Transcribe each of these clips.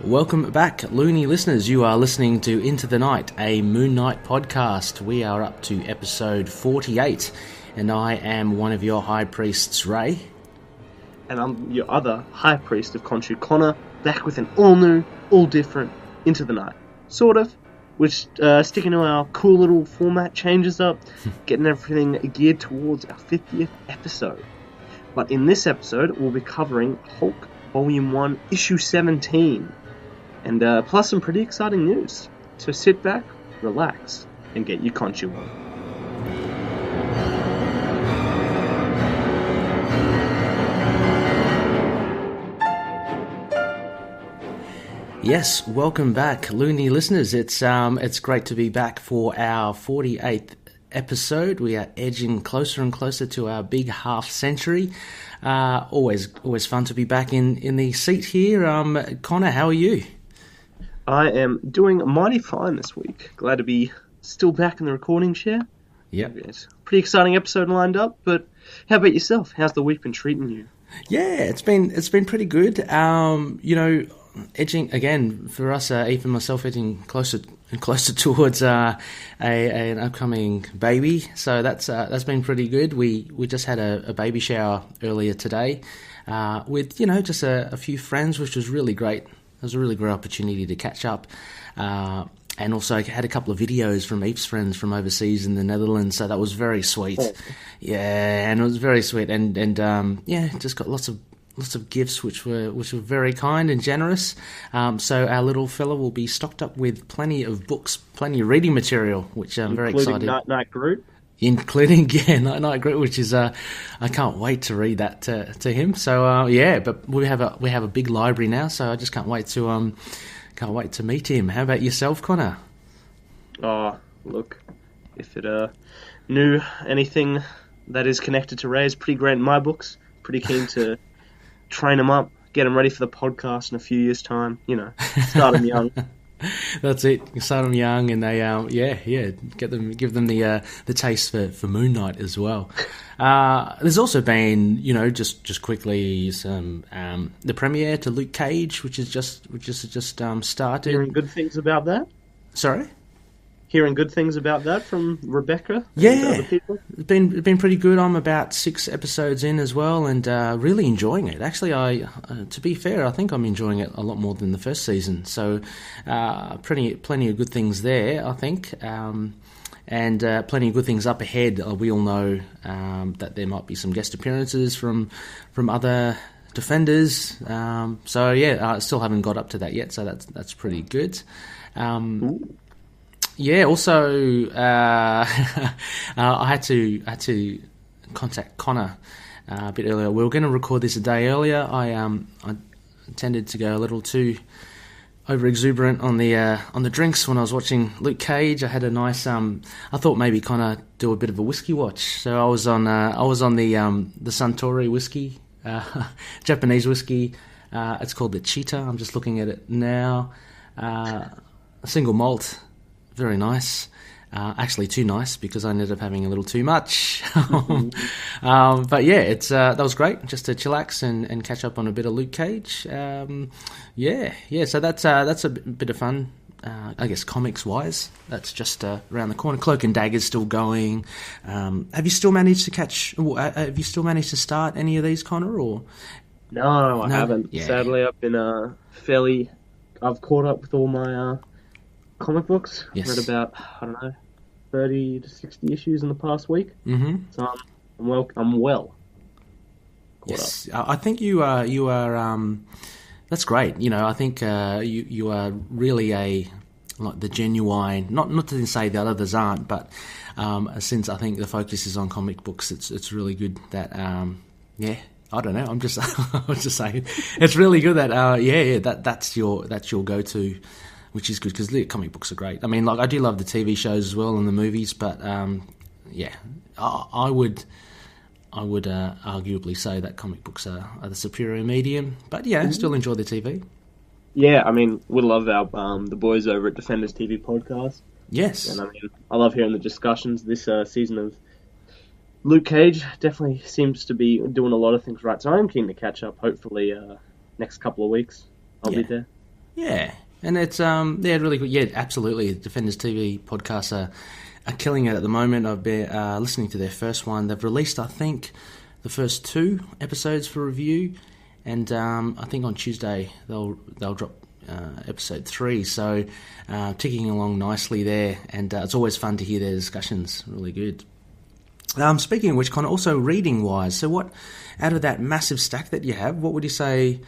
Welcome back, Loony listeners. You are listening to Into the Night, a Moon Knight podcast. We are up to episode 48, and I am one of your High Priests, Ray. And I'm your other High Priest of Khonshu, Connor, back with an all-new, all-different Into the Night. Sort of. We're sticking to our cool little format changes up, getting everything geared towards our 50th episode. But in this episode, we'll be covering Hulk Volume 1, Issue 17. And plus some pretty exciting news. So sit back, relax, and get your Khonshu on. Yes, welcome back, Loony listeners. It's great to be back for our 48th episode. We are edging closer and closer to our big half century. Always fun to be back in the seat here. Connor, how are you? I am doing mighty fine this week. Glad to be still back in the recording chair. Yep. It's a pretty exciting episode lined up, but how about yourself? How's the week been treating you? Yeah, it's been pretty good. Edging again for us, even myself, edging closer and closer towards an upcoming baby. So that's been pretty good. We just had a baby shower earlier today with just a few friends, which was really great. It was a really great opportunity to catch up. And also had a couple of videos from Eve's friends from overseas in the Netherlands, so that was very sweet. Oh. Yeah, and it was very sweet, and just got lots of gifts which were very kind and generous. So our little fella will be stocked up with plenty of books, plenty of reading material, which I'm very excited. Including Night Groot? Including, Night Groot, which is I can't wait to read that to him. So but we have a big library now, so I just can't wait to meet him. How about yourself, Connor? Oh, look, if it knew anything that is connected to Ray is pretty great in my books. Pretty keen to train them up, get them ready for the podcast in a few years' time. Start them young. That's it. You start them young, and they give them the taste for Moon Knight as well. There's also been just quickly some the premiere to Luke Cage, which is just started. Hearing good things about that. Sorry. Hearing good things about that from Rebecca and other people? It's been pretty good. I'm about 6 episodes in as well, and really enjoying it. Actually, to be fair, I think I'm enjoying it a lot more than the first season. So, plenty of good things there, I think, and plenty of good things up ahead. We all know that there might be some guest appearances from other Defenders. I still haven't got up to that yet, so that's pretty good. Yeah. Also, I had to contact Connor a bit earlier. We were going to record this a day earlier. I tended to go a little too over exuberant on the drinks when I was watching Luke Cage. I had a nice. I thought maybe kind of do a bit of a whiskey watch. So I was on the Suntory whiskey, Japanese whiskey. It's called the Cheetah. I'm just looking at it now. A single malt. Very nice. Actually, too nice because I ended up having a little too much. But yeah, that was great just to chillax and catch up on a bit of Luke Cage. So that's a bit of fun. I guess comics wise, that's just around the corner. Cloak and Dagger's still going. Have you still managed to start any of these, Connor? Or no, I haven't. Yeah. Sadly, I've been I've caught up with all my comic books. Yes. Read about 30 to 60 issues in the past week. Mm-hmm. So I'm well caught yes. up. I think you are. That's great. I think you are really the genuine. Not to say that others aren't, but since I think the focus is on comic books, it's really good that I don't know. I'm just I was just saying it's really good that that's your go-to. Which is good because comic books are great. I mean, I do love the TV shows as well and the movies, but I would arguably say that comic books are the superior medium. But yeah, I still enjoy the TV. Yeah, I mean, we love our the boys over at Defenders TV podcast. Yes, and I mean, I love hearing the discussions. This season of Luke Cage definitely seems to be doing a lot of things right. So I'm keen to catch up. Hopefully, next couple of weeks I'll be there. Yeah, and it's really good. Yeah, absolutely. Defenders TV podcasts are killing it at the moment. I've been listening to their first one. They've released, I think, the first 2 episodes for review, and I think on Tuesday they'll drop episode 3. So ticking along nicely there, and it's always fun to hear their discussions. Really good. Speaking of which, kind of also reading wise, so what out of that massive stack that you have, what would you say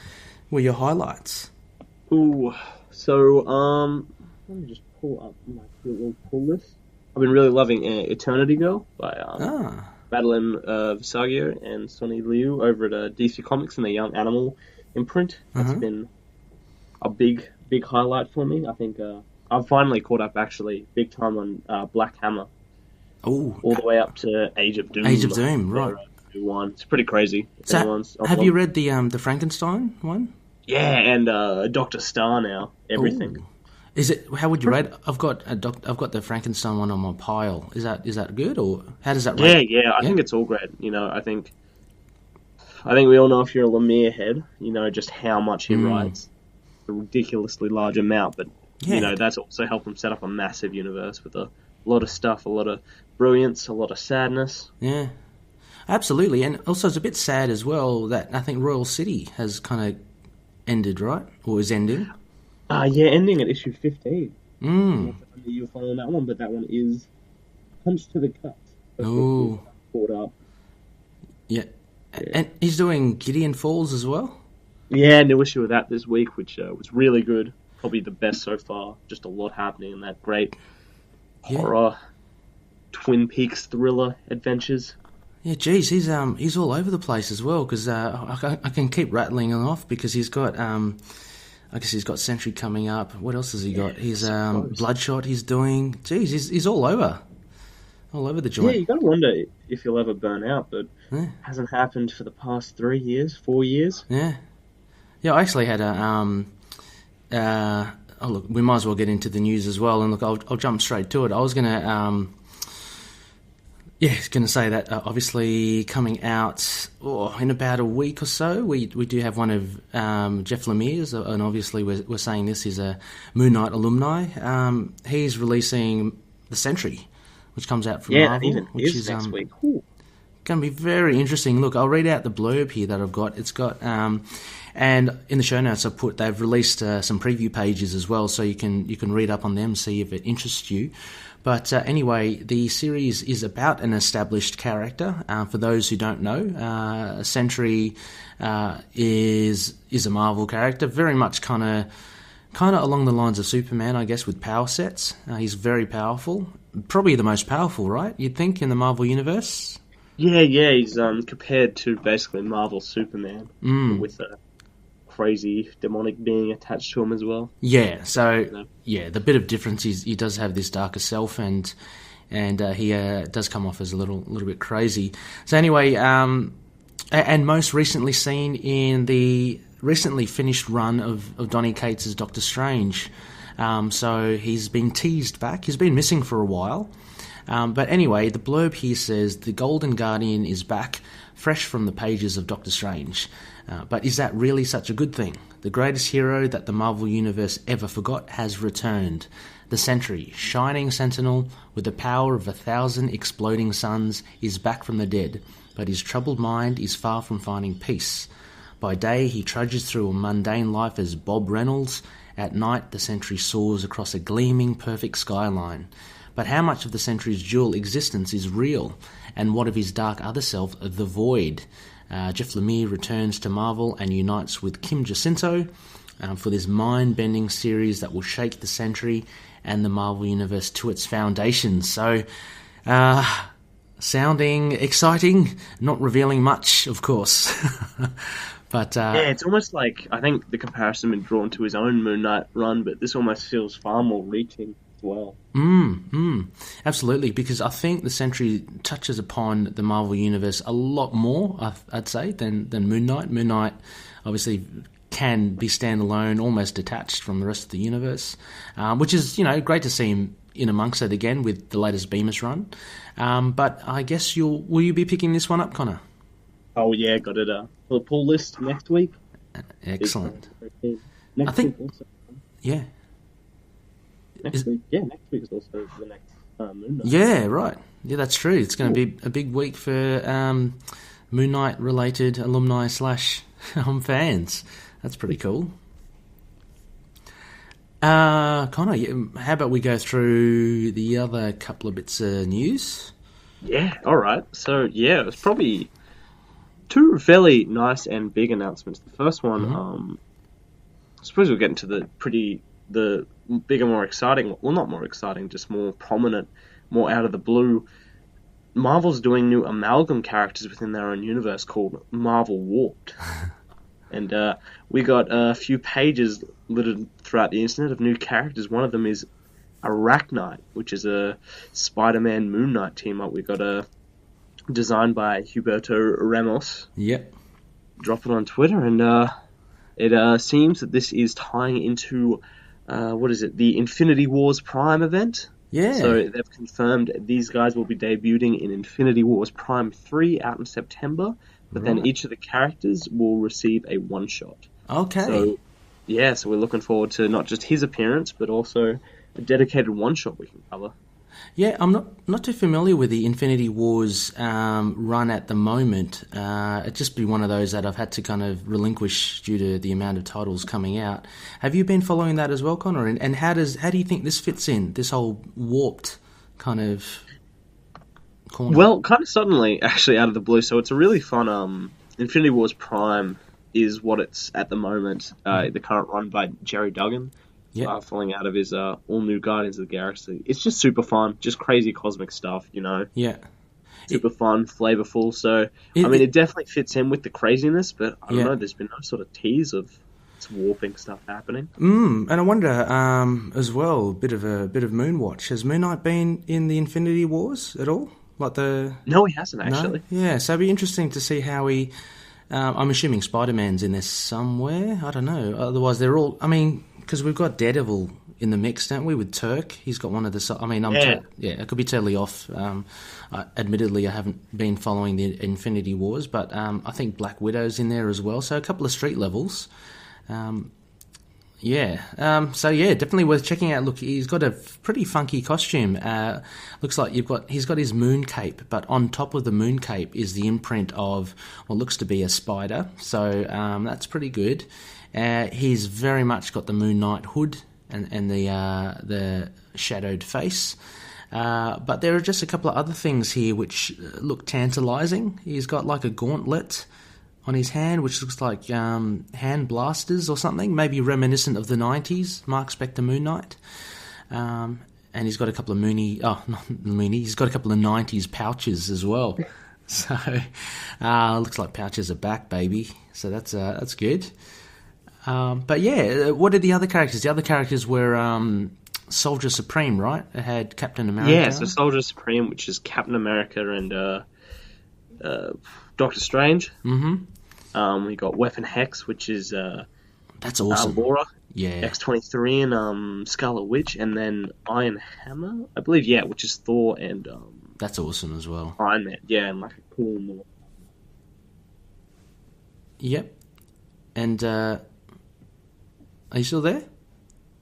were your highlights? Ooh, so let me just pull up my cute little pull list. I've been really loving Eternity Girl by Madeline Visaggio and Sonny Liu over at DC Comics and the Young Animal imprint. That's been a big highlight for me. I think I've finally caught up actually big time on Black Hammer. Oh, all the way up to Age of Doom. Age of Doom, right? One. It's pretty crazy. So, have you read the Frankenstein one? Yeah, and Dr. Star now. Everything. Ooh. Is it? How would you rate? I've got the Frankenstein one on my pile. Is that good, or how does that rate? Yeah. I think it's all great. I think we all know if you're a Lemire head, just how much he writes. A ridiculously large amount, but that's also helped him set up a massive universe with a lot of stuff, a lot of brilliance, a lot of sadness. Yeah, absolutely. And also it's a bit sad as well that I think Royal City has kind of ended, right? Or is ending. Ending at issue 15. You're following that one, but that one is punched to the gut. Oh. Caught up. Yeah. And he's doing Gideon Falls as well? Yeah, new issue of that this week, which was really good. Probably the best so far. Just a lot happening in that great horror, Twin Peaks thriller adventures. Yeah, geez, he's all over the place as well, because I can keep rattling him off because he's got I guess he's got Sentry coming up. What else has he got? He's Bloodshot. He's doing. Geez, he's all over the joint. Yeah, you gotta wonder if he'll ever burn out, but hasn't happened for the past 4 years. Yeah. I actually had a look, we might as well get into the news as well, and look, I'll jump straight to it. I was gonna say that obviously coming out in about a week or so, we do have one of Jeff Lemire's, and obviously we're saying this is a Moon Knight alumni. He's releasing the Sentry, which comes out from Marvel, which is next week. Going to be very interesting. Look, I'll read out the blurb here that I've got. It's got and in the show notes they've released some preview pages as well, so you can read up on them, see if it interests you. But anyway, the series is about an established character. For those who don't know, Sentry is a Marvel character, very much kind of along the lines of Superman, I guess, with power sets. He's very powerful, probably the most powerful, right? You'd think in the Marvel universe. Yeah, he's compared to basically Marvel Superman with a crazy demonic being attached to him as well. Yeah, so the bit of difference is he does have this darker self, and he does come off as a little bit crazy. So anyway, and most recently seen in the recently finished run of Donny Cates' Doctor Strange. So he's been teased back. He's been missing for a while. But anyway, the blurb here says, the Golden Guardian is back, fresh from the pages of Doctor Strange. But is that really such a good thing? The greatest hero that the Marvel Universe ever forgot has returned. The Sentry, shining sentinel with the power of 1,000 exploding suns, is back from the dead, but his troubled mind is far from finding peace. By day, he trudges through a mundane life as Bob Reynolds. At night, the Sentry soars across a gleaming, perfect skyline. But how much of the Sentry's dual existence is real? And what of his dark other self, the Void? Jeff Lemire returns to Marvel and unites with Kim Jacinto for this mind-bending series that will shake the Sentry and the Marvel Universe to its foundations. So, sounding exciting, not revealing much, of course. But it's almost like, I think the comparison has been drawn to his own Moon Knight run, but this almost feels far more reaching as well. Absolutely, because I think the Sentry touches upon the Marvel Universe a lot more, I'd say, than Moon Knight. Moon Knight obviously can be standalone, almost detached from the rest of the universe, which is, great to see him in amongst it again with the latest Bemis run. But I guess will you be picking this one up, Connor? Oh yeah, got it for the pull list next week. Excellent. Next week also. Yeah. Next week? Yeah, next week is also the next Moon Knight. Yeah, right. Yeah, that's true. It's going to be a big week for Moon Knight related alumni / fans. That's pretty cool. Connor, how about we go through the other couple of bits of news? Yeah, alright. So, yeah, it's probably two fairly nice and big announcements. The first one, I suppose we'll get into the bigger, more exciting, well, not more exciting, just more prominent, more out of the blue. Marvel's doing new amalgam characters within their own universe called Marvel Warped. And we got a few pages littered throughout the internet of new characters. One of them is Arachnite, which is a Spider-Man Moon Knight team-up. We got a designed by Humberto Ramos. Yep. Drop it on Twitter, and it seems that this is tying into, the Infinity Wars Prime event. Yeah. So they've confirmed these guys will be debuting in Infinity Wars Prime 3 out in September, but then each of the characters will receive a one-shot. Okay. So, yeah, so we're looking forward to not just his appearance, but also a dedicated one-shot we can cover. Yeah, I'm not too familiar with the Infinity Wars run at the moment. It'd just be one of those that I've had to kind of relinquish due to the amount of titles coming out. Have you been following that as well, Connor? And how do you think this fits in, this whole warped kind of corner? Well, kind of suddenly, actually, out of the blue. So it's a really fun... Infinity Wars Prime is what it's at the moment. The current run by Jerry Duggan. Yeah. Falling out of his all-new Guardians of the Galaxy. It's just super fun. Just crazy cosmic stuff, you know? Yeah. Super fun, flavorful. So, it definitely fits in with the craziness, but I don't know, there's been no sort of tease of this warping stuff happening. And I wonder, as well, a bit of Moonwatch. Has Moon Knight been in the Infinity Wars at all? No, he hasn't, actually. No? Yeah, so it'd be interesting to see how he... I'm assuming Spider-Man's in there somewhere. I don't know. Otherwise, they're all... because we've got Daredevil in the mix, don't we, with Turk? He's got one of the... I could be totally off. Admittedly, I haven't been following the Infinity Wars, but I think Black Widow's in there as well. So a couple of street levels. Definitely worth checking out. Look, he's got a pretty funky costume. Looks like he's got his moon cape, but on top of the moon cape is the imprint of what looks to be a spider. So that's pretty good. He's very much got the Moon Knight hood and the shadowed face. But there are just a couple of other things here which look tantalizing. He's got like a gauntlet on his hand, which looks like hand blasters or something, maybe reminiscent of the 90s, Mark Spector Moon Knight. And he's got a couple of he's got a couple of 90s pouches as well. So, looks like pouches are back, baby. So that's good. But yeah, what are the other characters? The other characters were Soldier Supreme, right? It had Captain America. Yeah, so Soldier Supreme, which is Captain America and Doctor Strange. Mm-hmm. We got Weapon Hex, which is that's awesome. Laura. Yeah. X-23 and Scarlet Witch, and then Iron Hammer, I believe. Yeah, which is Thor and that's awesome as well. Iron Man. Yeah, and like a cool. Yep. And are you still there?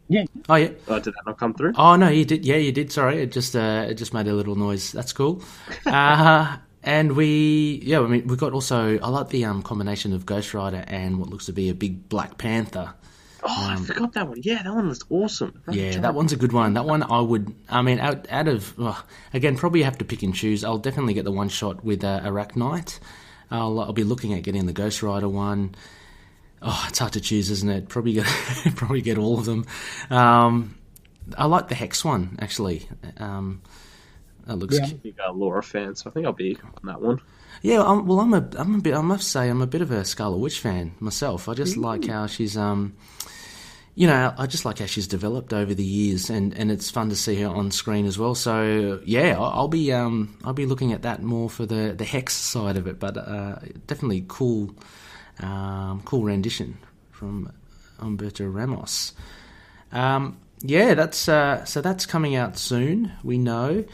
Yeah. Oh, yeah. Did that not come through? Oh, no, you did. Yeah, you did. Sorry, it just made a little noise. That's cool. And we got also. I like the combination of Ghost Rider and what looks to be a big Black Panther. Oh, I forgot that one. Yeah, that one was awesome. Yeah, that one's a good one. That one out of again, probably have to pick and choose. I'll definitely get the one shot with Arachnite. I'll be looking at getting the Ghost Rider one. Oh, it's hard to choose, isn't it? Probably get all of them. I like the Hex one actually. That looks. Yeah, I'm a big Laura fan, so I think I'll be on that one. Yeah, I must say I'm a bit of a Scarlet Witch fan myself. I just like how she's I just like how she's developed over the years, and it's fun to see her on screen as well. So yeah, I'll be looking at that more for the Hex side of it, but definitely cool rendition from Humberto Ramos. That's coming out soon. We know.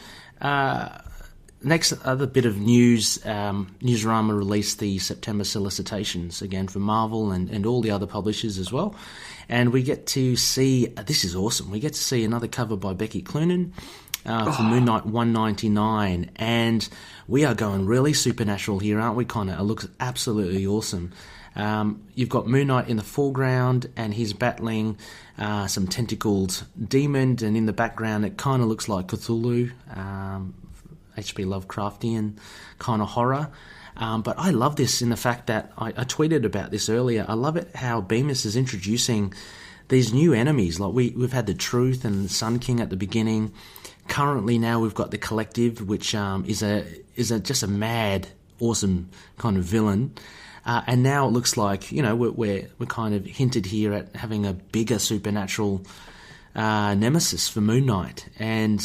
next other bit of news, Newsarama released the September Solicitations, again from Marvel and all the other publishers as well. And we get to see, this is awesome, we get to see another cover by Becky Cloonan for Moon Knight 199. And we are going really supernatural here, aren't we, Connor? It looks absolutely awesome. You've got Moon Knight in the foreground, and he's battling some tentacled demon, and in the background it kind of looks like Cthulhu, H.P. Lovecraftian kind of horror. But I love this in the fact that I tweeted about this earlier. I love it how Bemis is introducing these new enemies. Like we've had the Truth and the Sun King at the beginning. Currently now we've got the Collective, which is just a mad, awesome kind of villain. And now it looks like, we're kind of hinted here at having a bigger supernatural nemesis for Moon Knight. And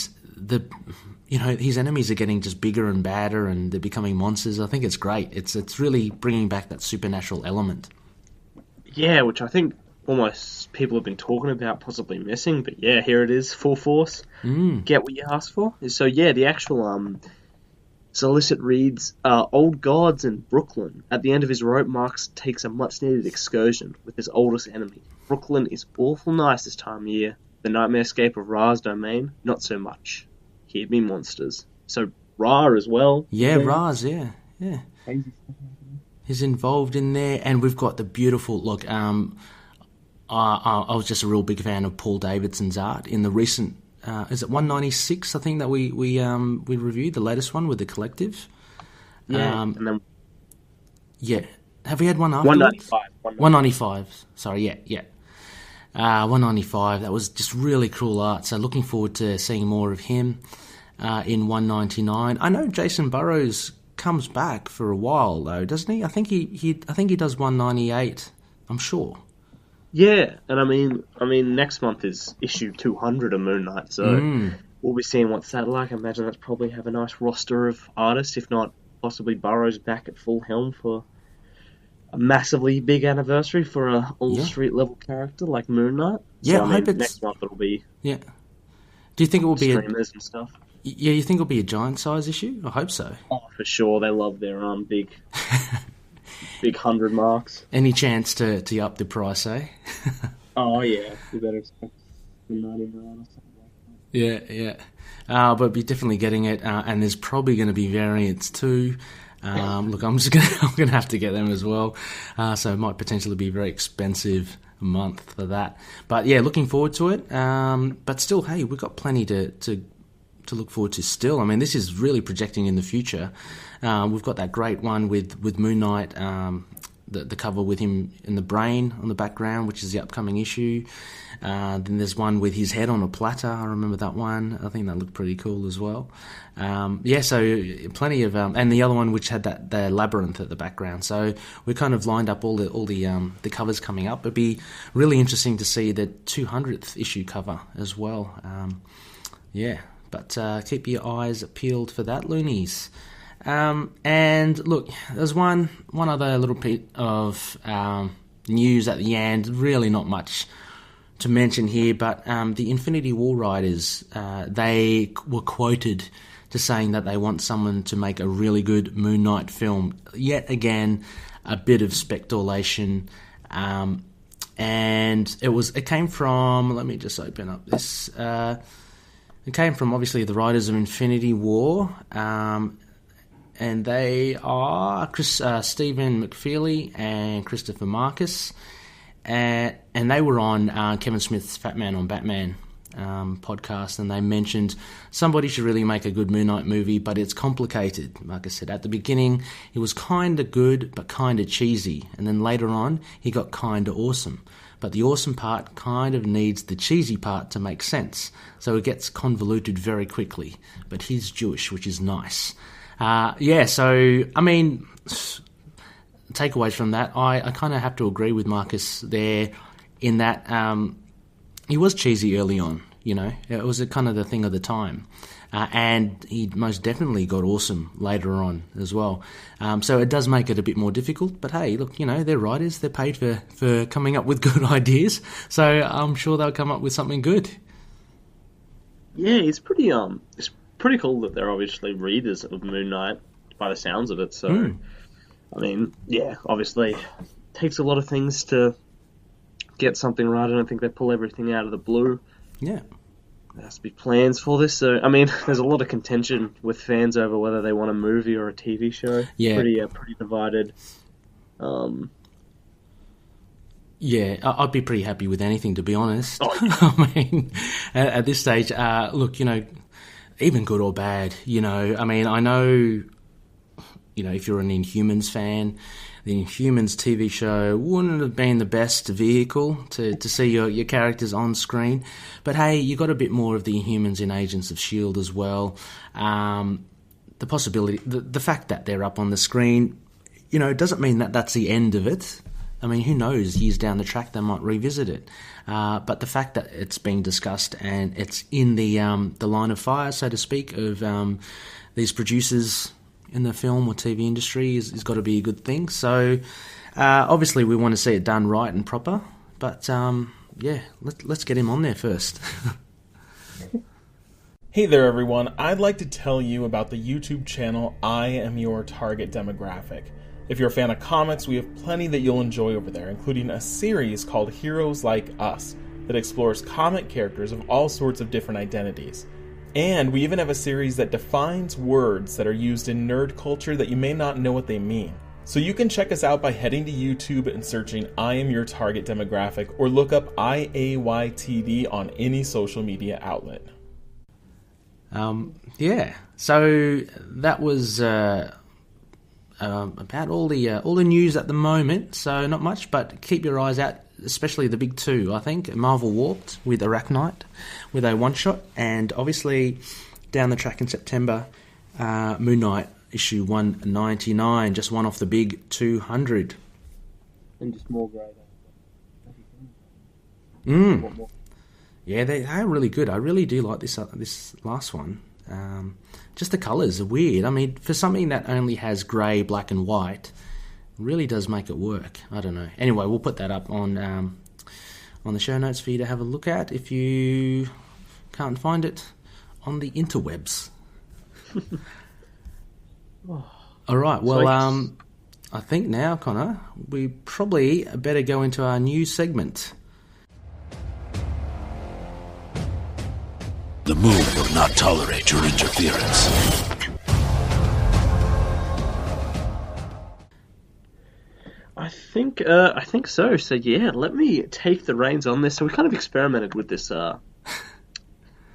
his enemies are getting just bigger and badder, and they're becoming monsters. I think it's great. It's really bringing back that supernatural element. Yeah, which I think almost people have been talking about possibly missing. But yeah, here it is, full force. Get what you asked for. So yeah, the actual solicit reads, Old Gods in Brooklyn. At the end of his rope, Marks takes a much-needed excursion with his oldest enemy. Brooklyn is awful nice this time of year. The nightmare escape of Ra's domain, not so much. Hear me, monsters. So Ra as well. Yeah, Ra's, yeah. He's involved in there, and we've got the beautiful look. I was just a real big fan of Paul Davidson's art in the recent. Is it 196? I think that we reviewed the latest one with the Collective. Yeah, and then have we had one after 195? 195. Sorry, yeah. 195. That was just really cool art. So looking forward to seeing more of him in 199. I know Jason Burrows comes back for a while though, doesn't he? I think he does 198. I'm sure. Yeah, and I mean, next month is issue 200 of Moon Knight, so we'll be seeing what's that like. I imagine that's probably have a nice roster of artists, if not possibly Burrows back at full helm for a massively big anniversary for a all-street level character like Moon Knight. Yeah, so, I hope next month it'll be. Yeah. Do you think it will be streamers and stuff? Yeah, you think it'll be a giant size issue? I hope so. Oh, for sure. They love their big. Big 100 marks. Any chance to up the price, eh? Oh, yeah. You better expect 99 or something like that. Yeah. But be definitely getting it, and there's probably going to be variants too. Look, I'm gonna have to get them as well. So it might potentially be very expensive a month for that. But yeah, looking forward to it. But still, hey, we've got plenty to look forward to still. I mean, this is really projecting in the future. We've got that great one with Moon Knight, the cover with him in the brain on the background, which is the upcoming issue. Then there's one with his head on a platter. I remember that one. I think that looked pretty cool as well. So plenty of, and the other one which had the labyrinth at the background. So we kind of lined up all the covers coming up. It'd be really interesting to see the 200th issue cover as well. But keep your eyes peeled for that, loonies. And look, there's one other little bit of news at the end. Really not much to mention here, but the Infinity War writers, they were quoted to saying that they want someone to make a really good Moon Knight film. Yet again, a bit of speculation. And it came from, let me just open up this. It came from obviously the writers of Infinity War, and they are Stephen McFeely and Christopher Marcus, and they were on Kevin Smith's Fat Man on Batman podcast, and they mentioned somebody should really make a good Moon Knight movie, but it's complicated. Like I said, at the beginning, he was kind of good, but kind of cheesy, and then later on, he got kind of awesome. But the awesome part kind of needs the cheesy part to make sense, so it gets convoluted very quickly. But he's Jewish, which is nice. So, I mean, takeaways from that, I kind of have to agree with Marcus there in that he was cheesy early on, It was a kind of the thing of the time. And he most definitely got awesome later on as well. So it does make it a bit more difficult. But hey, look, they're writers. They're paid for coming up with good ideas. So I'm sure they'll come up with something good. Yeah, it's pretty cool that they're obviously readers of Moon Knight by the sounds of it. So, I mean, yeah, obviously takes a lot of things to get something right. I don't think they pull everything out of the blue. Yeah. There has to be plans for this. So, I mean, there's a lot of contention with fans over whether they want a movie or a TV show. Yeah. Pretty divided. Yeah, I'd be pretty happy with anything, to be honest. Oh, yeah. I mean, at this stage, look, even good or bad, I mean, I know, if you're an Inhumans fan, the Inhumans TV show wouldn't have been the best vehicle to see your characters on screen. But hey, you got a bit more of the Inhumans in Agents of S.H.I.E.L.D. as well. The possibility, the fact that they're up on the screen, doesn't mean that that's the end of it. I mean, who knows, years down the track they might revisit it. But the fact that it's being discussed and it's in the line of fire, so to speak, of these producers in the film or TV industry is got to be a good thing. So obviously we want to see it done right and proper. But yeah, let's get him on there first. Hey there everyone, I'd like to tell you about the YouTube channel I Am Your Target Demographic. If you're a fan of comics, we have plenty that you'll enjoy over there, including a series called Heroes Like Us that explores comic characters of all sorts of different identities. And we even have a series that defines words that are used in nerd culture that you may not know what they mean. So you can check us out by heading to YouTube and searching I Am Your Target Demographic, or look up IAYTD on any social media outlet. Yeah, so that was about all the news at the moment. So not much, but keep your eyes out, especially the big two, I think. Marvel Warped with Arachnite, with a one-shot, and obviously down the track in September, Moon Knight issue 199, just one off the big 200. And just more great. Yeah, they are really good. I really do like this last one. Just the colours are weird. I mean, for something that only has grey, black and white, it really does make it work. I don't know. Anyway, we'll put that up on the show notes for you to have a look at if you can't find it on the interwebs. All right, well, I think now, Connor, we probably better go into our new segment. The moon will not tolerate your interference. I think so. So yeah, let me take the reins on this. So we kind of experimented with this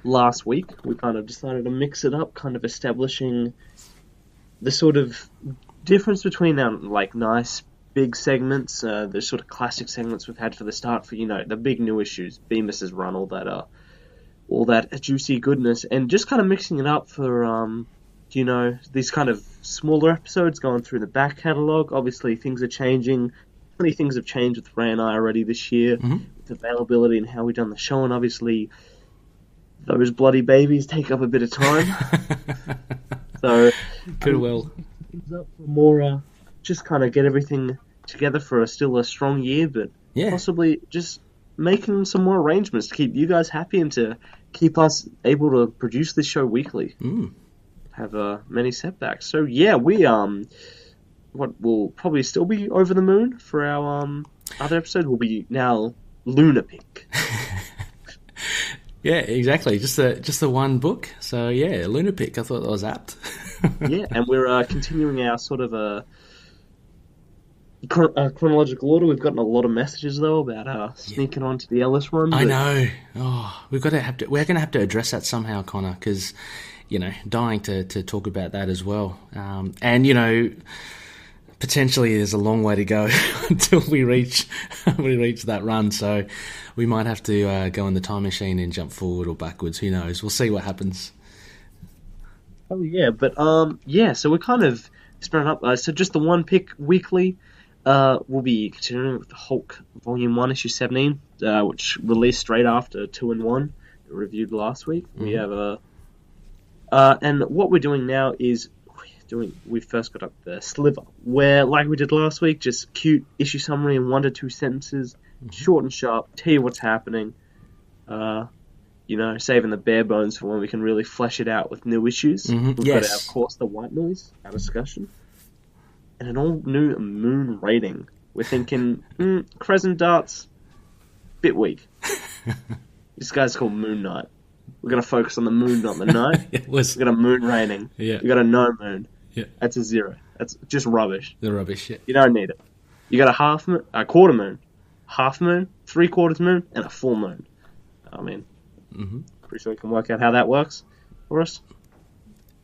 last week. We kind of decided to mix it up, kind of establishing the sort of difference between like nice big segments, the sort of classic segments we've had for the start, for the big new issues, Bemis's run, all that juicy goodness, and just kind of mixing it up for these kind of smaller episodes going through the back catalogue. Obviously things are changing. Many things have changed with Ray and I already this year, with availability and how we've done the show, and obviously those bloody babies take up a bit of time. So Could well. Things up for more, just kind of get everything together for still a strong year, but possibly just making some more arrangements to keep you guys happy and to keep us able to produce this show weekly. Have many setbacks. So yeah, we what will probably still be over the moon for our other episode will be now LUNAR-PICK. Yeah, exactly. Just the one book. So yeah, LUNAR-PICK. I thought that was apt. Yeah, and we're continuing our sort of a chronological order. We've gotten a lot of messages though about sneaking onto the Ellis run. I know. Oh, we're going to have to address that somehow, Connor, because dying to talk about that as well. And potentially there's a long way to go until we reach that run. So we might have to go in the time machine and jump forward or backwards. Who knows? We'll see what happens. Oh yeah, but so we're kind of spreading up. So just the one pick weekly. We'll be continuing with the Hulk Volume 1, Issue 17, which released straight after 2 and 1, reviewed last week. We have and what we're doing now is we first got up the Sliver, where, like we did last week, just cute issue summary in 1 to 2 sentences, short and sharp, tell you what's happening. saving the bare bones for when we can really flesh it out with new issues. We've got, of course, the White Noise, our discussion, and an all-new Moon rating. We're thinking, Crescent Darts, bit weak. This guy's called Moon Knight. We're going to focus on the moon, not the night. We've got a moon rating. Yeah. We've got a no moon. Yeah. That's a 0. That's just rubbish. The rubbish, yeah. You don't need it. You got a quarter moon, half moon, 3/4 moon, and a full moon. I mean, pretty sure we can work out how that works for us.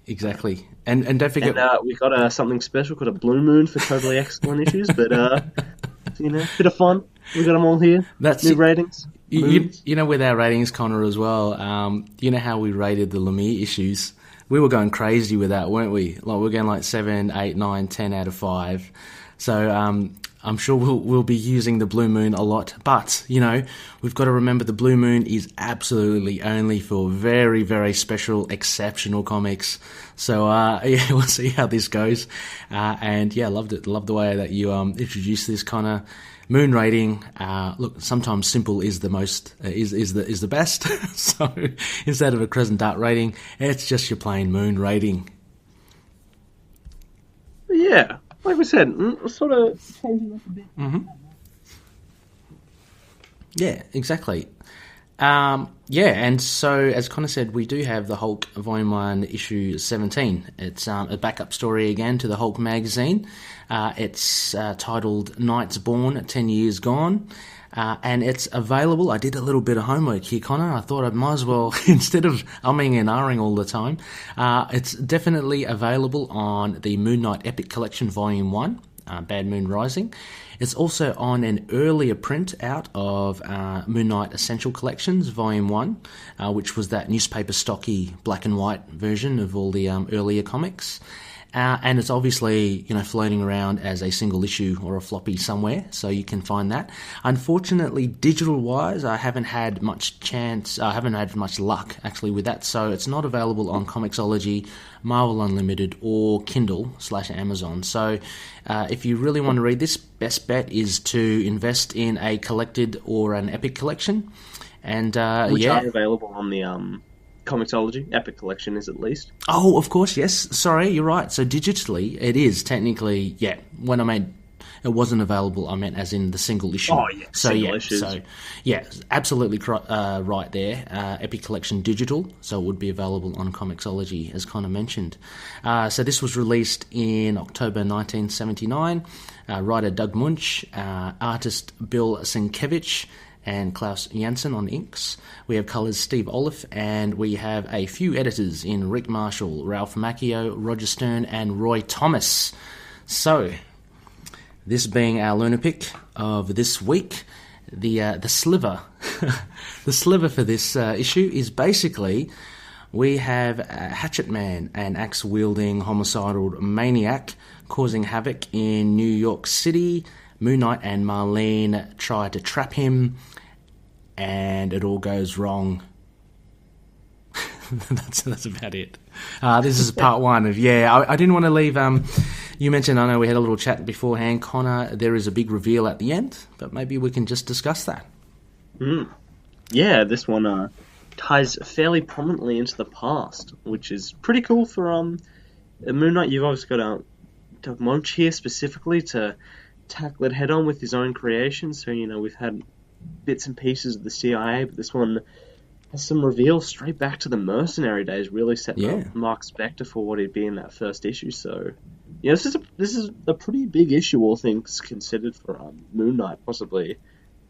Exactly. And don't forget... And we've got something special called a blue moon for totally excellent issues, but, bit of fun. We've got them all here. That's new ratings. With our ratings, Connor, as well, you know how we rated the Lemire issues? We were going crazy with that, weren't we? Like, we're going like 7, 8, 9, 10 out of 5. So I'm sure we'll be using the Blue Moon a lot. But, we've got to remember the Blue Moon is absolutely only for very, very special, exceptional comics. So, we'll see how this goes. And, loved it. Loved the way that you introduced this, Connor. Moon rating, look, sometimes simple is the most, is the best. So instead of a Crescent Dart rating, it's just your plain moon rating. Yeah, like we said, sort of changing up a bit. Yeah, exactly. And so, as Connor said, we do have the Hulk Volume 1, Issue 17. It's a backup story again to the Hulk magazine. It's titled Knights Born, 10 Years Gone. And it's available. I did a little bit of homework here, Connor. I thought I might as well, instead of umming and ahhing all the time, it's definitely available on the Moon Knight Epic Collection Volume 1, Bad Moon Rising. It's also on an earlier print out of Moon Knight Essential Collections, Volume 1, which was that newspaper stocky black and white version of all the earlier comics. And it's obviously, floating around as a single issue or a floppy somewhere, so you can find that. Unfortunately, digital-wise, I haven't had much luck, actually, with that, so it's not available on Comixology, Marvel Unlimited, or Kindle/Amazon. So if you really want to read this, best bet is to invest in a collected or an Epic collection. And which are available on the... Comixology, Epic Collection is at least. Oh, of course, yes. Sorry, you're right. So digitally, it is technically, when I meant it wasn't available, I meant as in the single issue. Oh, yeah, single issues. So, absolutely right there. Epic Collection digital, so it would be available on Comixology, as Connor mentioned. So this was released in October 1979. Writer Doug Munch, artist Bill Sienkiewicz, and Klaus Janson on inks. We have colours Steve Oliff, and we have a few editors in Rick Marshall, Ralph Macchio, Roger Stern, and Roy Thomas. So, this being our LUNAR-PICK of this week, the sliver, the sliver for this issue is basically we have Hatchet Man, an axe-wielding homicidal maniac causing havoc in New York City. Moon Knight and Marlene try to trap him, and it all goes wrong. That's about it. This is part 1 of, I didn't want to leave, you mentioned, I know we had a little chat beforehand, Connor, there is a big reveal at the end, but maybe we can just discuss that. Yeah, this one ties fairly prominently into the past, which is pretty cool for Moon Knight. You've obviously got Doug Munch here specifically to tackle it head on with his own creation. So, we've had bits and pieces of the CIA, but this one has some reveals straight back to the mercenary days, really setting up Mark Spector for what he'd be in that first issue. So, this is a pretty big issue, all things considered, for Moon Knight, possibly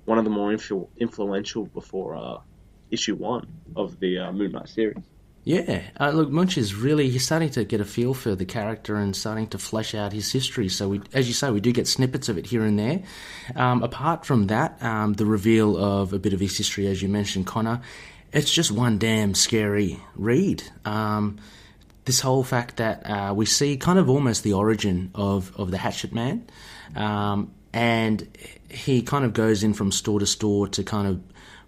one of the more influential before issue 1 of the Moon Knight series. Yeah, look, Munch is really, he's starting to get a feel for the character and starting to flesh out his history. So, as you say, we do get snippets of it here and there. Apart from that, the reveal of a bit of his history, as you mentioned, Connor, it's just one damn scary read. This whole fact that we see kind of almost the origin of the Hatchet Man, and he kind of goes in from store to store to kind of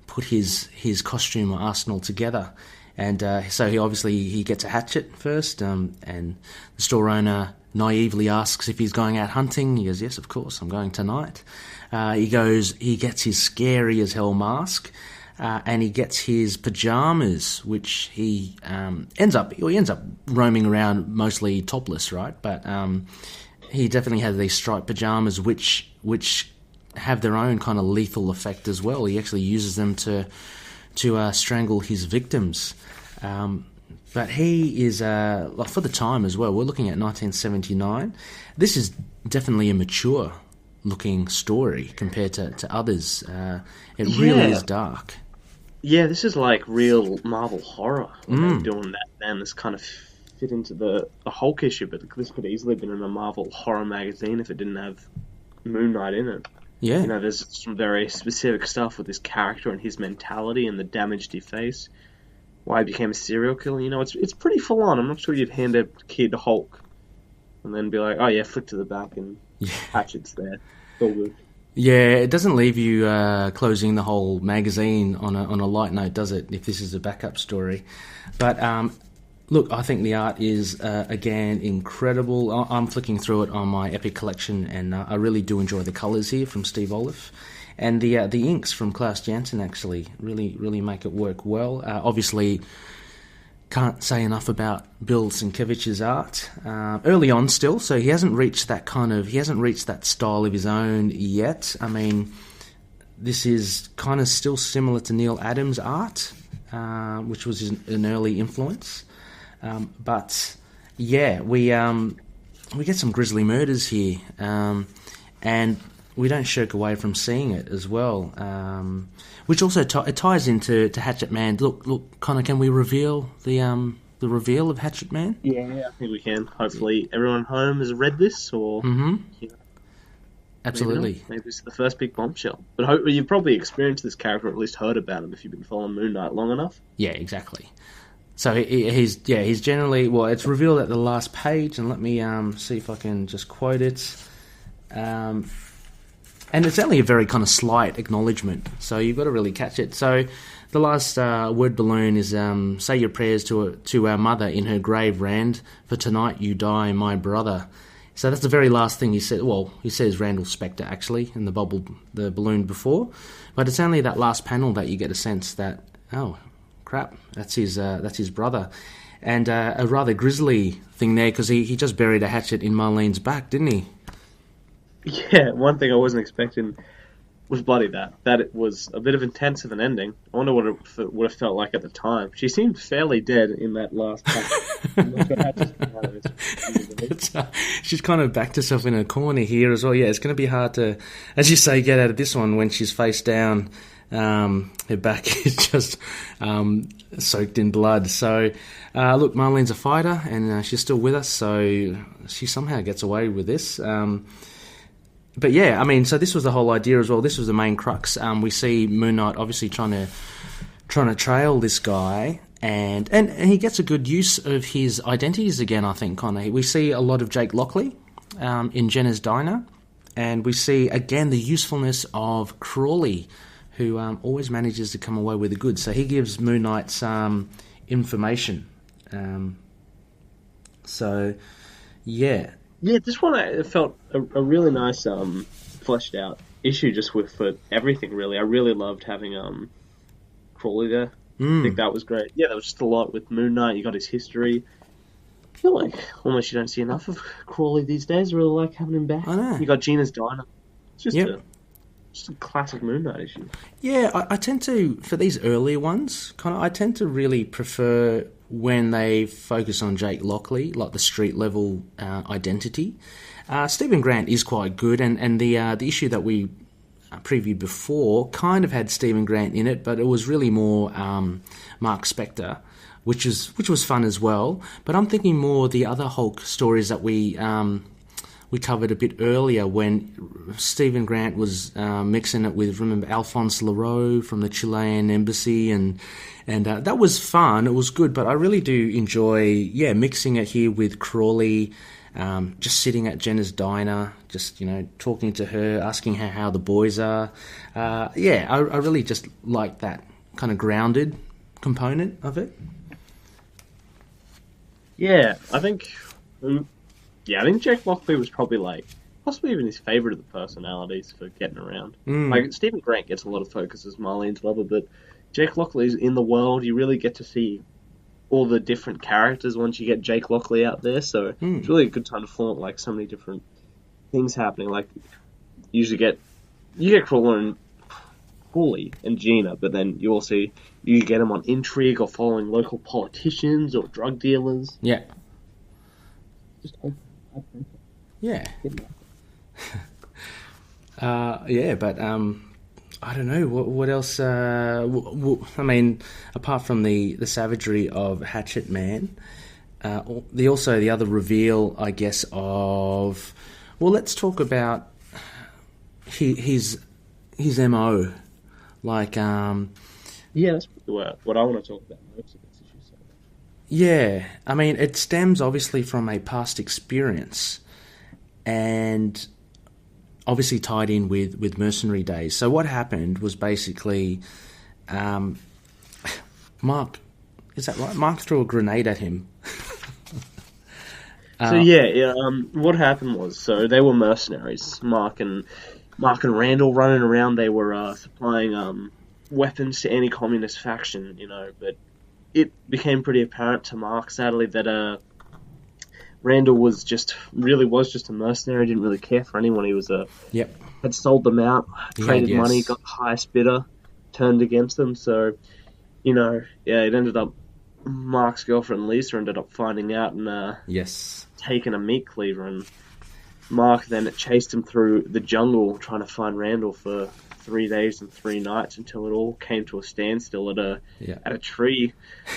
put his costume or arsenal together. And so he gets a hatchet first, and the store owner naively asks if he's going out hunting. He goes, yes, of course, I'm going tonight. He gets his scary as hell mask, and he gets his pajamas, which he ends up roaming around mostly topless, right? But he definitely has these striped pajamas, which have their own kind of lethal effect as well. He actually uses them to strangle his victims. But he is, like for the time as well, we're looking at 1979. This is definitely a mature-looking story compared to others. It really is dark. Yeah, this is like real Marvel horror. When they were doing that then. This kind of fit into the Hulk issue, but this could easily have been in a Marvel horror magazine if it didn't have Moon Knight in it. Yeah. You know, there's some very specific stuff with this character and his mentality and the damage he faced. Why he became a serial killer. You know, it's pretty full on. I'm not sure you'd hand a kid Hulk and then be like, oh yeah, flick to the back and Hatchet's there. It's all good. Yeah, it doesn't leave you closing the whole magazine on a light note, does it, if this is a backup story? But look, I think the art is, again, incredible. I'm flicking through it on my Epic collection, and I really do enjoy the colours here from Steve Olive. And the inks from Klaus Janson actually really make it work well. Obviously, can't say enough about Bill Sienkiewicz's art. Early on still, so he hasn't reached that style of his own yet. I mean, this is kind of still similar to Neil Adams' art, which was an early influence. But yeah, we get some grisly murders here, and we don't shirk away from seeing it as well, which also it ties into Hatchet Man. Look, Connor, can we reveal the reveal of Hatchet Man? Yeah, I think we can. Hopefully, everyone home has read this, or absolutely. Maybe it's the first big bombshell. But you've probably experienced this character, or at least heard about him, if you've been following Moon Knight long enough. Yeah, exactly. So he's generally, well, it's revealed at the last page, and let me see if I can just quote it. And it's only a very kind of slight acknowledgement, so you've got to really catch it. So the last word balloon is, say your prayers to our mother in her grave, Rand, for tonight you die, my brother. So that's the very last thing he said. Well, he says Randall Spector, actually, in the balloon before. But it's only that last panel that you get a sense that, oh, crap, that's his brother. And a rather grisly thing there, because he just buried a hatchet in Marlene's back, didn't he? Yeah, one thing I wasn't expecting was bloody that it was a bit of intense of an ending. I wonder what it would have felt like at the time. She seemed fairly dead in that last she's kind of backed herself in a corner here as well. Yeah, it's going to be hard to, as you say, get out of this one when she's face down. Her back is just soaked in blood. So, look, Marlene's a fighter, and she's still with us, so she somehow gets away with this. But yeah, I mean, so this was the whole idea as well. This was the main crux. We see Moon Knight obviously trying to trail this guy, and he gets a good use of his identities again, I think, Connor. We see a lot of Jake Lockley in Jenna's diner, and we see again the usefulness of Crawley, who always manages to come away with the goods. So he gives Moon Knight some information. So, yeah. Yeah, this one I felt a really nice, fleshed out issue just for everything, really. I really loved having Crawley there. I think that was great. Yeah, there was just a lot with Moon Knight. You got his history. I feel like almost you don't see enough of Crawley these days. I really like having him back. I know. You got Gina's Diner. It's just a classic Moon Knight issue. Yeah, I tend to, for these earlier ones, I tend to really prefer when they focus on Jake Lockley, like the street level identity. Stephen Grant is quite good, and the issue that we previewed before kind of had Stephen Grant in it, but it was really more Mark Spector, which was fun as well. But I'm thinking more the other Hulk stories that we covered a bit earlier when Stephen Grant was mixing it with, remember, Alphonse Leroux from the Chilean embassy, and that was fun. It was good, but I really do enjoy, mixing it here with Crawley, just sitting at Jenna's diner, just, talking to her, asking her how the boys are. I really just like that kind of grounded component of it. Yeah, I think Jake Lockley was probably possibly even his favourite of the personalities for getting around. Like, Stephen Grant gets a lot of focus as Marlene's lover, but Jake Lockley's in the world. You really get to see all the different characters once you get Jake Lockley out there. So it's really a good time to flaunt like so many different things happening. Like you get Crawler and Paulie and Gina, but then you get them on intrigue or following local politicians or drug dealers. Yeah. Just Yeah. But I don't know what else. I mean, apart from the savagery of Hatchet Man, the other reveal, I guess, of let's talk about his MO, like that's what I want to talk about most of this issue. So. Yeah, I mean, it stems obviously from a past experience, and obviously tied in with mercenary days. So what happened was basically Mark, is that right? Mark threw a grenade at him. What happened was, they were mercenaries. Mark and Randall running around. They were supplying weapons to any communist faction, but it became pretty apparent to Mark, sadly, that Randall was just a mercenary. Didn't really care for anyone. He was had sold them out, traded money, got the highest bidder, turned against them. So, it ended up Mark's girlfriend Lisa ended up finding out and taking a meat cleaver, and Mark then chased him through the jungle trying to find Randall for 3 days and 3 nights until it all came to a standstill at a tree.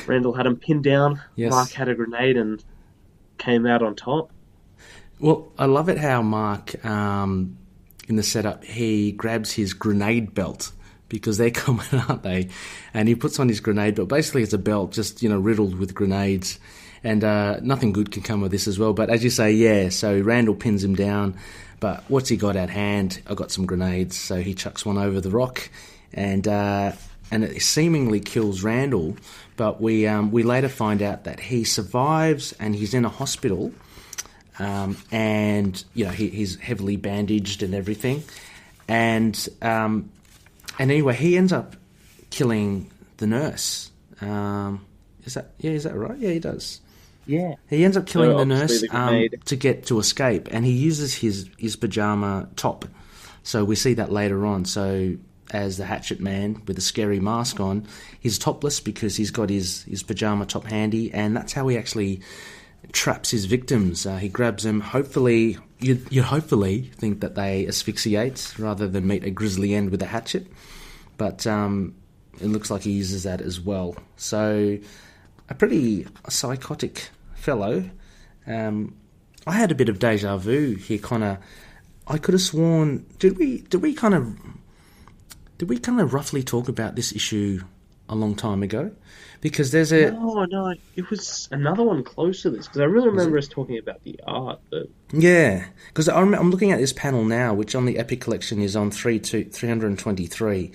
Randall had him pinned down. Yes. Mark had a grenade and came out on top. Well, I love it how Mark, in the setup, he grabs his grenade belt, because they're common, aren't they? And he puts on his grenade belt. Basically, it's a belt just, riddled with grenades. And nothing good can come of this as well. But as you say, so Randall pins him down. But what's he got at hand? I got some grenades. So he chucks one over the rock. And it seemingly kills Randall. But we later find out that he survives and he's in a hospital. He's heavily bandaged and everything. And anyway, he ends up killing the nurse. Is that right? Yeah, he does. Yeah. He ends up killing the nurse to escape, and he uses his pajama top. So we see that later on. So as the Hatchet Man with a scary mask on, he's topless because he's got his pajama top handy, and that's how he actually traps his victims. He grabs them. Hopefully, you hopefully think that they asphyxiate rather than meet a grisly end with a hatchet. But it looks like he uses that as well. So a pretty psychotic fellow. I had a bit of deja vu here, Connor. I could have sworn. Did we kind of roughly talk about this issue a long time ago? Because there's a no, it was another one close to this. Because I really remember us talking about the art, but because I'm looking at this panel now, which on the Epic collection is on 323,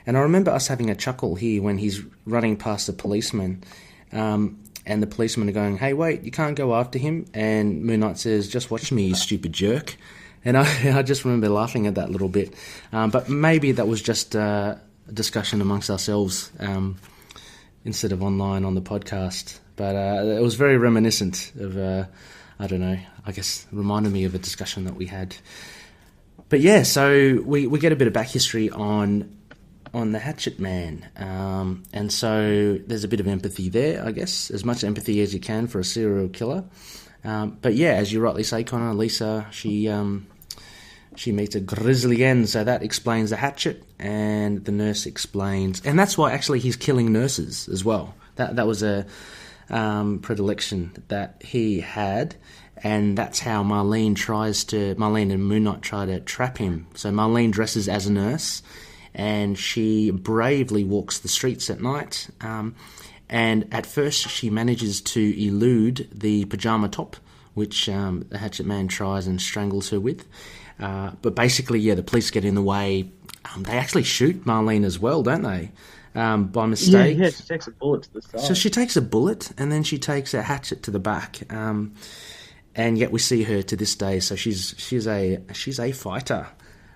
and I remember us having a chuckle here when he's running past the policeman, and the policemen are going, "Hey, wait, you can't go after him." And Moon Knight says, "Just watch me, you stupid jerk." And I just remember laughing at that little bit. But maybe that was just a discussion amongst ourselves instead of online on the podcast. But it was very reminiscent of, I don't know, I guess reminded me of a discussion that we had. But yeah, so we get a bit of back history on the Hatchet Man. And so there's a bit of empathy there, I guess, as much empathy as you can for a serial killer. But yeah, as you rightly say, Connor, Lisa, she meets a grisly end, so that explains the hatchet, and the nurse explains... And that's why, actually, he's killing nurses as well. That was a predilection that he had, and that's how Marlene and Moon Knight try to trap him. So Marlene dresses as a nurse, and she bravely walks the streets at night, and at first she manages to elude the pajama top, which the Hatchet Man tries and strangles her with. But basically, the police get in the way. They actually shoot Marlene as well, don't they? By mistake. Yeah, she takes a bullet to the side. So she takes a bullet, and then she takes a hatchet to the back. And yet we see her to this day. So she's a fighter.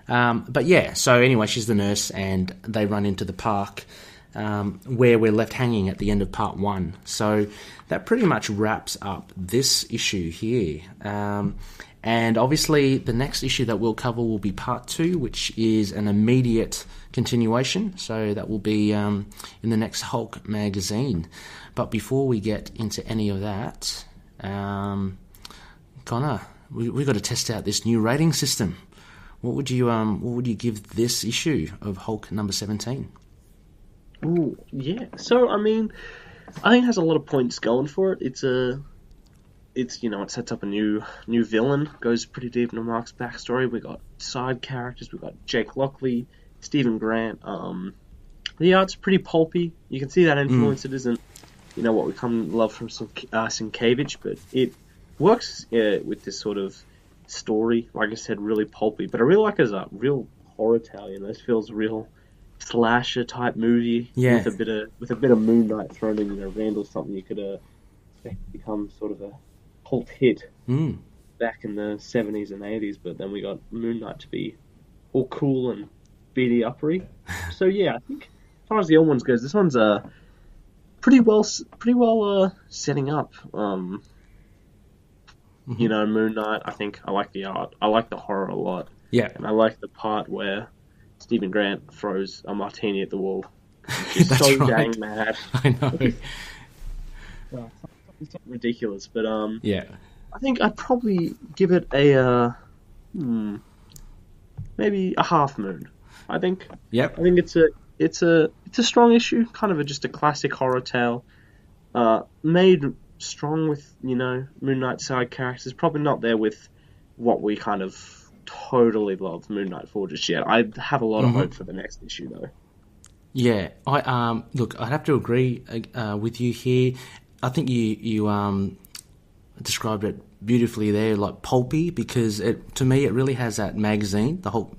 But yeah, so anyway, she's the nurse, and they run into the park. where we're left hanging at the end of part 1. So that pretty much wraps up this issue here. And obviously the next issue that we'll cover will be part 2, which is an immediate continuation. So that will be in the next Hulk magazine. But before we get into any of that, Connor, we've got to test out this new rating system. What would you give this issue of Hulk number 17? Ooh, yeah. So I mean, I think it has a lot of points going for it. It sets up a new villain, goes pretty deep into Mark's backstory. We got side characters. We got Jake Lockley, Stephen Grant. The art's pretty pulpy. You can see that influence. It isn't, what we come to love from Sienkiewicz, but it works with this sort of story. Like I said, really pulpy. But I really like it as a real horror tale. This feels real slasher type movie. Yeah. with a bit of Moon Knight thrown in. Randall's something you could expect to become sort of a cult hit back in the 70s and 80s, but then we got Moon Knight to be all cool and beady uppery. So yeah, I think as far as the old ones goes, this one's pretty well setting up. Moon Knight. I think I like the art. I like the horror a lot. Yeah, and I like the part where Stephen Grant throws a martini at the wall. He's so right. dang mad. I know. It's not ridiculous, but yeah, I think I'd probably give it a maybe a half moon. I think. Yep. I think it's a strong issue, kind of just a classic horror tale, made strong with Moon Knight side characters. Probably not there with what we kind of totally love Moon Knight for just yet. I have a lot of hope for the next issue though. Yeah, look, I'd have to agree with you here. I think you described it beautifully there, like pulpy, because to me it really has that magazine, the Hulk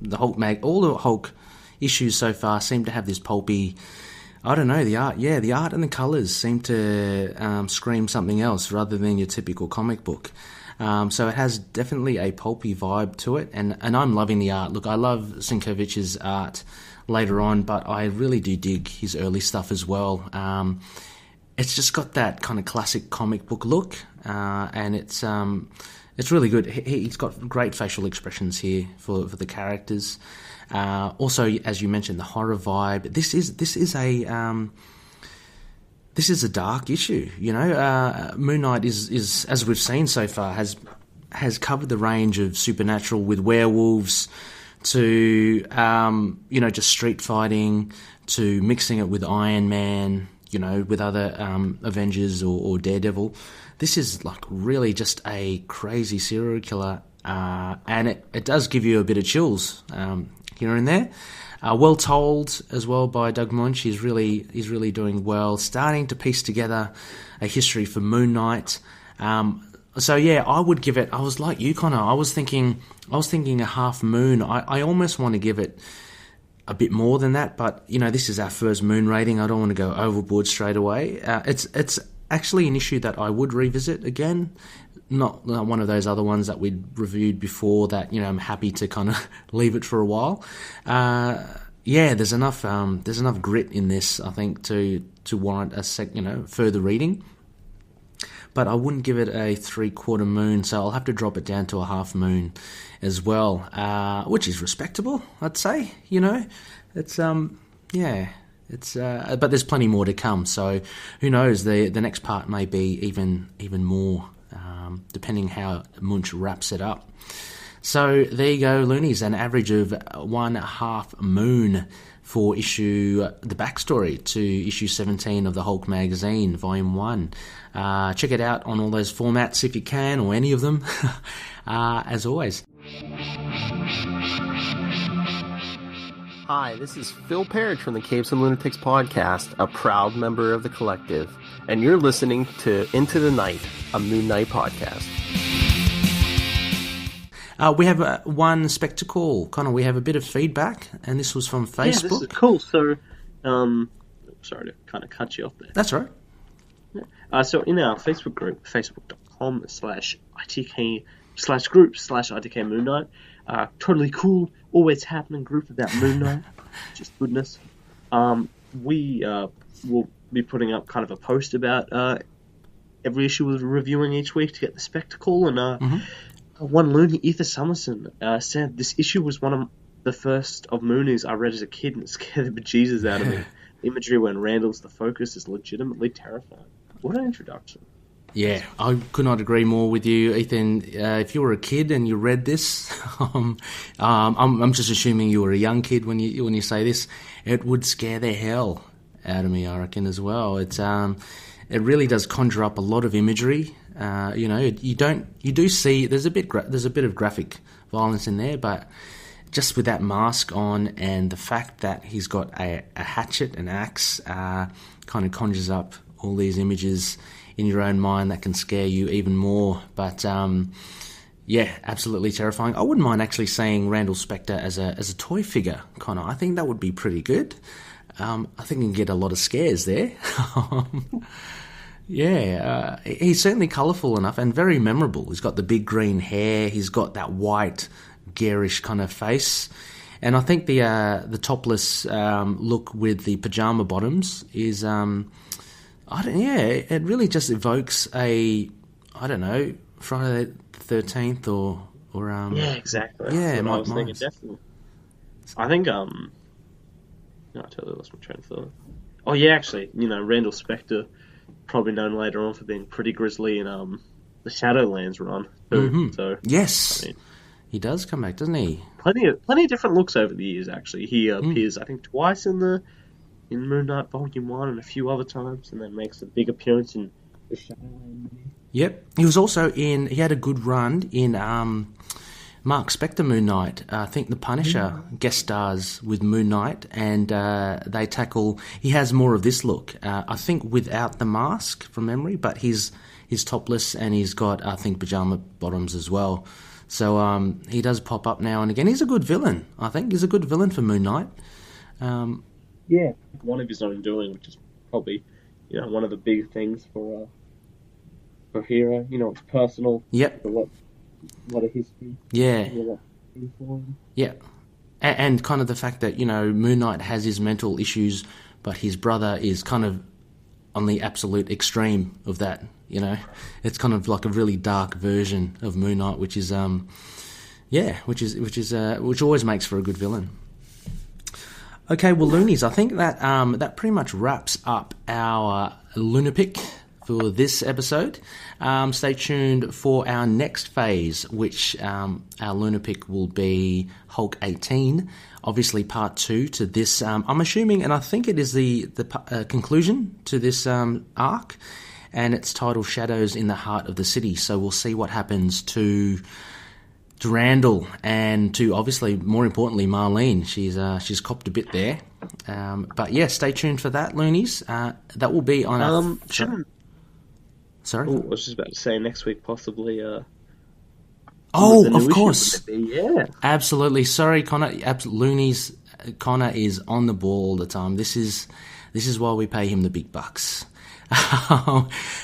all the Hulk issues so far seem to have this pulpy. I don't know, the art and the colours seem to scream something else rather than your typical comic book. So it has definitely a pulpy vibe to it, and I'm loving the art. Look, I love Sienkiewicz's art later on, but I really do dig his early stuff as well. It's just got that kind of classic comic book look, and it's really good. He's got great facial expressions here for the characters. Also, as you mentioned, the horror vibe. This is a dark issue. Moon Knight is as we've seen so far has covered the range of supernatural with werewolves to just street fighting, to mixing it with Iron Man, with other Avengers or Daredevil. This is like really just a crazy serial killer, and it does give you a bit of chills here and there. Well told as well by Doug Munch. He's really doing well, starting to piece together a history for Moon Knight. So yeah, I would give it. I was like you, Connor. I was thinking a half moon. I almost want to give it a bit more than that, but this is our first moon rating. I don't want to go overboard straight away. It's actually an issue that I would revisit again. Not one of those other ones that we'd reviewed before that I'm happy to kind of leave it for a while. There's enough grit in this, I think, to warrant a further reading. But I wouldn't give it a 3/4 moon, so I'll have to drop it down to a half moon as well, which is respectable, I'd say. It's but there's plenty more to come. So who knows? The next part may be even more, depending how Munch wraps it up. So there you go, Loonies, an average of 1/2 moon for the backstory to issue 17 of the Hulk magazine, volume 1. Check it out on all those formats if you can, or any of them, as always. Hi, this is Phil Parrish from the Caves and Lunatics podcast, a proud member of the collective, and you're listening to Into the Night, a Moon Knight podcast. We have one spectacle. Connor, we have a bit of feedback, and this was from Facebook. Yeah, this is cool. So, sorry to kind of cut you off there. That's all right. Yeah. So in our Facebook group, facebook.com/ITK/group/ITK Moon Knight, totally cool, always happening group about Moon Knight, just goodness. we will be putting up kind of a post about every issue we're reviewing each week to get the spectacle. And one loony, Ether Summerson, said this issue was one of the first of Moonies I read as a kid, and it scared the bejesus out of me. The imagery when Randall's the focus is legitimately terrifying. What an introduction. Yeah, I could not agree more with you, Ethan. If you were a kid and you read this, I'm just assuming you were a young kid when you say this, it would scare the hell out of me, I reckon, as well. It really does conjure up a lot of imagery. You do see there's a bit of graphic violence in there, but just with that mask on and the fact that he's got a hatchet, an axe, kind of conjures up all these images in your own mind that can scare you even more. But absolutely terrifying. I wouldn't mind actually seeing Randall Spector as a toy figure, Connor. I think that would be pretty good. I think you can get a lot of scares there. He's certainly colourful enough and very memorable. He's got the big green hair. He's got that white, garish kind of face. And I think the topless look with the pyjama bottoms is... it really just evokes Friday the 13th or yeah, exactly. Yeah, I was thinking, definitely. I think I totally lost my train of thought. Oh yeah, actually, Randall Spector, probably known later on for being pretty grisly in the Shadowlands run too. Mm-hmm. So yes, he does come back, doesn't he? Plenty of different looks over the years. Actually, he appears I think twice in Moon Knight Volume 1 and a few other times, and then makes a big appearance in the Shadowland movie. Yep. He was also he had a good run in Mark Spector Moon Knight. I think the Punisher guest stars with Moon Knight, and they tackle... He has more of this look, I think without the mask from memory, but he's topless and he's got, I think, pyjama bottoms as well. So he does pop up now and again. He's a good villain, I think. He's a good villain for Moon Knight. Yeah, one of his own doing, which is probably, one of the big things for Hero. It's personal. Yep. A lot of history. Yeah. Yeah. And kind of the fact that, Moon Knight has his mental issues, but his brother is kind of on the absolute extreme of that, It's kind of like a really dark version of Moon Knight, which is which always makes for a good villain. Okay, well, Loonies, I think that that pretty much wraps up our LUNAR-PICK for this episode. Stay tuned for our next phase, which our LUNAR-PICK will be Hulk 18, obviously part 2 to this. I'm assuming, and I think it is the conclusion to this arc, and it's titled Shadows in the Heart of the City. So we'll see what happens to Randall and to, obviously, more importantly, Marlene. She's copped a bit there. But yeah, stay tuned for that, Loonies. That will be on Sorry? I was just about to say next week, possibly. Of course. Yeah. Absolutely. Sorry, Connor. Loonies. Connor is on the ball all the time. This is why we pay him the big bucks.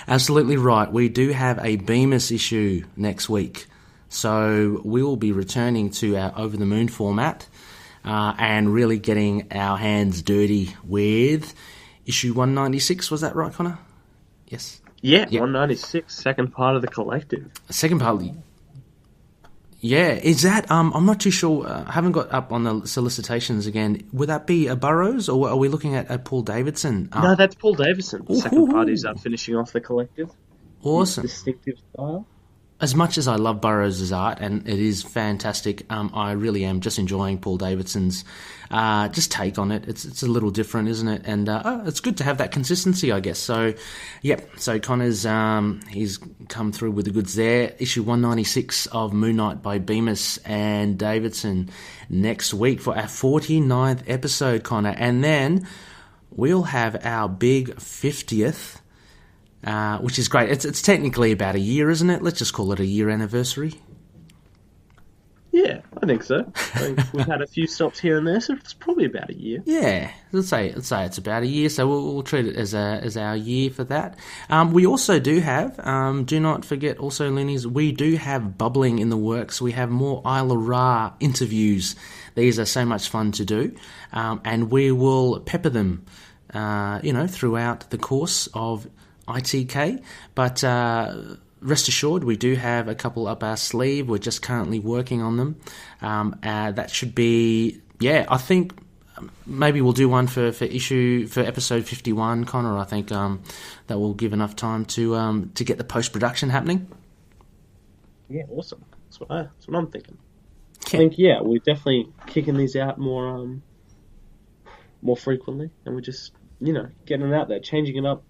Absolutely right. We do have a Bemis issue next week. So we will be returning to our Over the Moon format and really getting our hands dirty with issue 196. Was that right, Connor? Yes. Yeah, yep. 196, second part of the collective. Second part of the... Yeah, is that... I'm not too sure. I haven't got up on the solicitations again. Would that be a Burroughs, or are we looking at Paul Davidson? No, that's Paul Davidson. The second part is finishing off the collective. Awesome. His distinctive style. As much as I love Burroughs' art, and it is fantastic, I really am just enjoying Paul Davidson's just take on it. It's a little different, isn't it? And it's good to have that consistency, I guess. So, yep. So Connor's he's come through with the goods there. Issue 196 of Moon Knight by Bemis and Davidson next week for our 49th episode, Connor. And then we'll have our big 50th. Which is great. It's technically about a year, isn't it? Let's just call it a year anniversary. Yeah, I think so. I think we've had a few stops here and there, so it's probably about a year. Yeah, let's say it's about a year, so we'll treat it as our year for that. We also do have, do not forget also, Loonies, we do have bubbling in the works. We have more Isla Ra interviews. These are so much fun to do, and we will pepper them throughout the course of ITK. But rest assured, we do have a couple up our sleeve. We're just currently working on them. That should be, I think maybe we'll do one for episode 51, Connor. I think that will give enough time to get the post-production happening. Yeah, awesome. That's what I'm thinking. Yeah. I think, we're definitely kicking these out more frequently, and we're just, getting it out there, changing it up.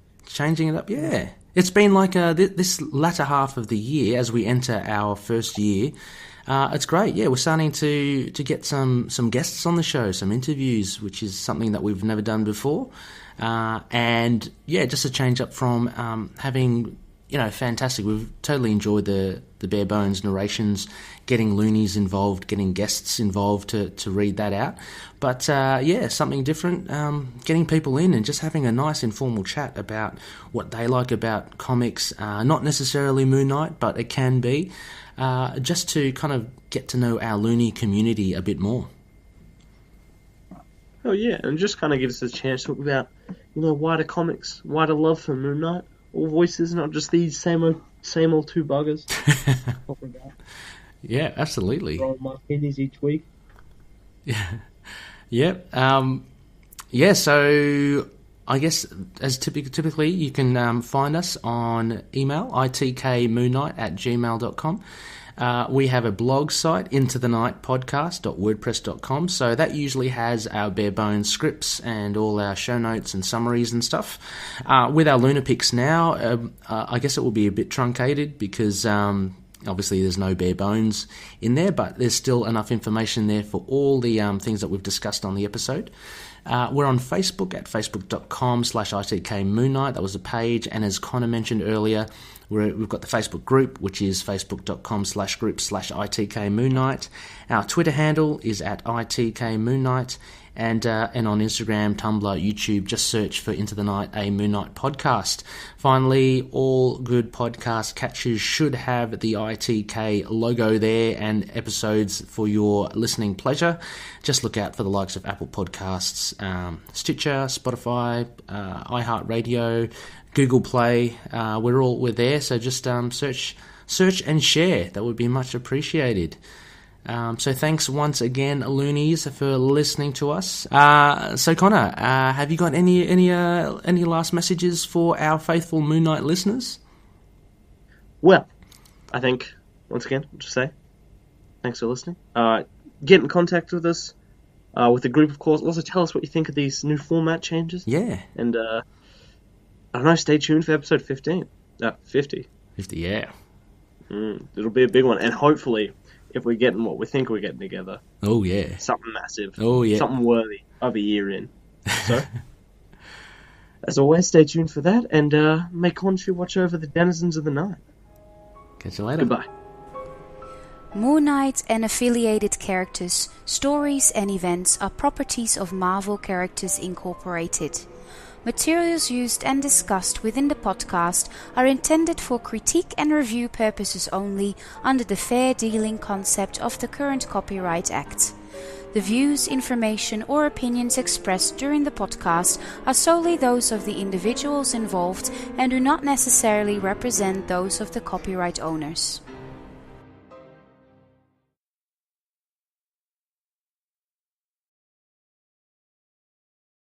Yeah. It's been like this latter half of the year as we enter our first year. It's great. Yeah, we're starting to get some guests on the show, some interviews, which is something that we've never done before. And just a change up from having, fantastic. We've totally enjoyed the bare bones narrations, getting loonies involved, getting guests involved to read that out. But something different, getting people in and just having a nice informal chat about what they like about comics. Not necessarily Moon Knight, but it can be. Just to kind of get to know our loony community a bit more. Oh yeah, and just kind of gives us a chance to talk about, wider comics, wider love for Moon Knight. All voices, not just these same old two buggers. Yeah, absolutely. Throwing my pennies each week. Yeah. Yep. So I guess as typically you can find us on email, itkmoonnight@gmail.com. We have a blog site, intothenightpodcast.wordpress.com, so that usually has our bare bones scripts and all our show notes and summaries and stuff. With our LUNAR-PICks now, I guess it will be a bit truncated because obviously there's no bare bones in there, but there's still enough information there for all the things that we've discussed on the episode. We're on Facebook at facebook.com/ITKMoonKnight. That was a page. And as Connor mentioned earlier, we've got the Facebook group, which is facebook.com/group/ITKMoonKnight. Our Twitter handle is at ITKMoonKnight. And on Instagram, Tumblr, YouTube, just search for Into the Night, a Moon Knight podcast. Finally, all good podcast catchers should have the ITK logo there and episodes for your listening pleasure. Just look out for the likes of Apple Podcasts, Stitcher, Spotify, iHeartRadio, Google Play. We're there, so just search and share. That would be much appreciated. So thanks once again, Loonies, for listening to us. So Connor, have you got any last messages for our faithful Moon Knight listeners? Well, I think once again, I'll just say thanks for listening. Get in contact with us, with the group, of course. Also, tell us what you think of these new format changes. Yeah, and I don't know. Stay tuned for episode 50. 50, yeah. It'll be a big one, and hopefully, if we're getting what we think we're getting together. Oh, yeah. Something massive. Oh, yeah. Something worthy of a year in. So, as always, stay tuned for that, and may Khonshu watch over the denizens of the night. Catch you later. Goodbye. Moon Knight and affiliated characters, stories and events are properties of Marvel Characters Incorporated. Materials used and discussed within the podcast are intended for critique and review purposes only under the fair dealing concept of the current Copyright Act. The views, information or opinions expressed during the podcast are solely those of the individuals involved and do not necessarily represent those of the copyright owners.